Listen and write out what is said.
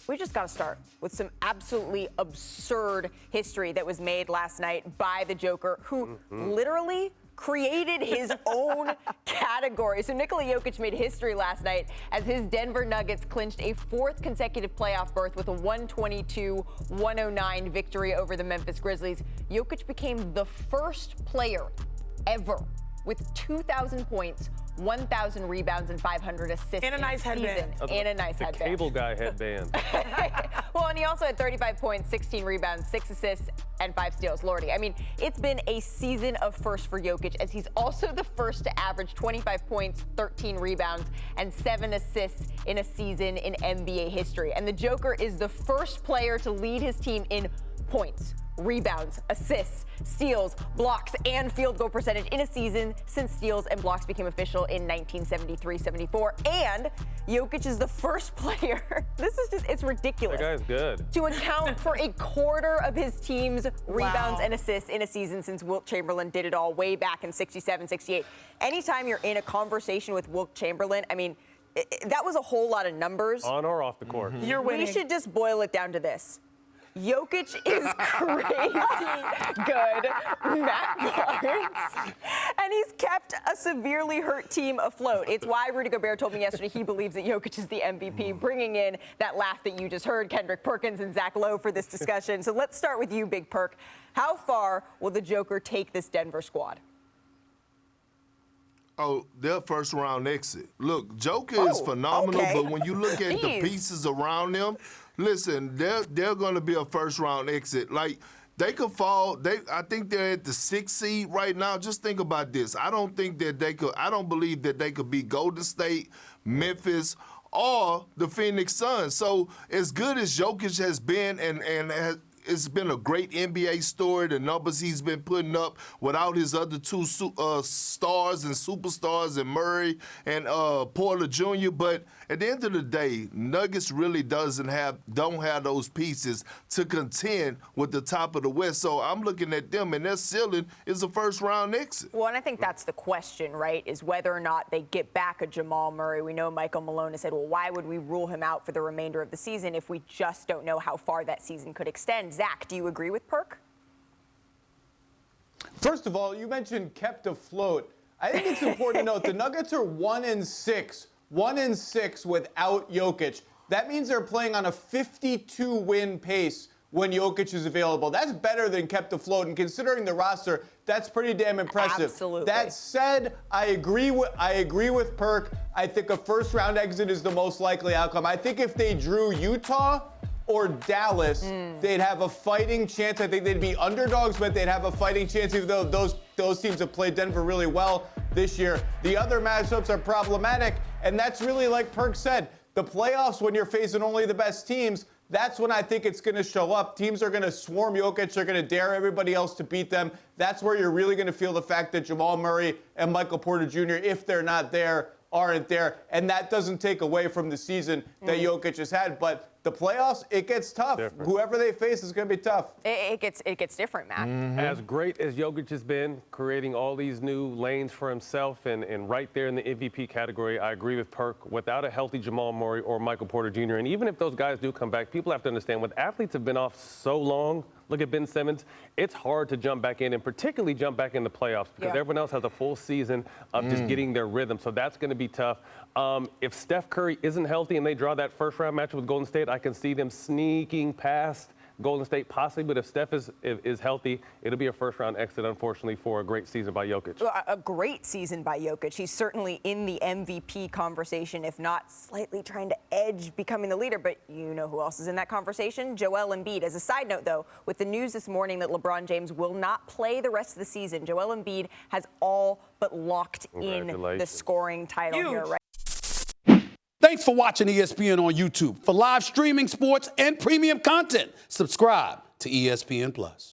we just got to start with some absolutely absurd history that was made last night by the Joker, who literally created his own category. So Nikola Jokic made history last night as his Denver Nuggets clinched a fourth consecutive playoff berth with a 122-109 victory over the Memphis Grizzlies. Jokic became the first player ever with 2,000 points, 1,000 rebounds, and 500 assists in a nice headband. In a nice headband. Cable guy headband. Well, and he also had 35 points, 16 rebounds, 6 assists, and 5 steals. Lordy, I mean, it's been a season of firsts for Jokic, as he's also the first to average 25 points, 13 rebounds, and 7 assists in a season in NBA history. And the Joker is the first player to lead his team in points, rebounds, assists, steals, blocks, and field goal percentage in a season since steals and blocks became official in 1973-74. And Jokic is the first player, this is just, it's ridiculous. That guy's good. To account for a quarter of his team's rebounds and assists in a season since Wilt Chamberlain did it all way back in 67-68. Anytime you're in a conversation with Wilt Chamberlain, I mean, that was a whole lot of numbers. On or off the court. You're winning. We should just boil it down to this. Jokic is crazy good, Matt Barnes, and he's kept a severely hurt team afloat. It's why Rudy Gobert told me yesterday he believes that Jokic is the MVP, bringing in that laugh that you just heard, Kendrick Perkins and Zach Lowe for this discussion. So let's start with you, Big Perk. How far will the Joker take this Denver squad? Oh, their first round exit. Look, Joker is phenomenal, but when you look at the pieces around them, listen, they're going to be a first round exit. Like, they could fall. I think they're at the 6th seed right now. Just think about this. I don't believe that they could be Golden State, Memphis, or the Phoenix Suns. So as good as Jokic has been it's been a great NBA story, the numbers he's been putting up without his other two stars and superstars and Murray and Porter Jr. But at the end of the day, Nuggets really don't have those pieces to contend with the top of the West. So I'm looking at them, and their ceiling is a first-round exit. Well, and I think that's the question, right, is whether or not they get back a Jamal Murray. We know Michael Malone has said, well, why would we rule him out for the remainder of the season if we just don't know how far that season could extend? Zach, do you agree with Perk? First of all, you mentioned kept afloat. I think it's important to note the Nuggets are 1-6 without Jokic. That means they're playing on a 52-win pace when Jokic is available. That's better than kept afloat, and considering the roster, that's pretty damn impressive. Absolutely. That said, I agree with Perk. I think a first-round exit is the most likely outcome. I think if they drew Utah or Dallas, they'd have a fighting chance. I think they'd be underdogs, but they'd have a fighting chance, even though those teams have played Denver really well this year. The other matchups are problematic, and that's really, like Perk said, the playoffs, when you're facing only the best teams, that's when I think it's going to show up. Teams are going to swarm Jokic. They're going to dare everybody else to beat them. That's where you're really going to feel the fact that Jamal Murray and Michael Porter Jr., if they're not there, aren't there. And that doesn't take away from the season that Jokic has had. But the playoffs, it gets tough. Different. Whoever they face is going to be tough. It gets different, Matt. As great as Jokic has been, creating all these new lanes for himself and right there in the MVP category, I agree with Perk. Without a healthy Jamal Murray or Michael Porter Jr., and even if those guys do come back, people have to understand when athletes have been off so long, look at Ben Simmons, it's hard to jump back in and particularly jump back in the playoffs because everyone else has a full season of just getting their rhythm. So that's going to be tough. If Steph Curry isn't healthy and they draw that first-round match with Golden State, I can see them sneaking past Golden State possibly, but if Steph is healthy, it'll be a first-round exit, unfortunately, for a great season by Jokic. A great season by Jokic. He's certainly in the MVP conversation, if not slightly trying to edge becoming the leader. But you know who else is in that conversation? Joel Embiid. As a side note, though, with the news this morning that LeBron James will not play the rest of the season, Joel Embiid has all but locked in the scoring title here, right? Thanks for watching ESPN on YouTube. For live streaming sports and premium content, subscribe to ESPN+.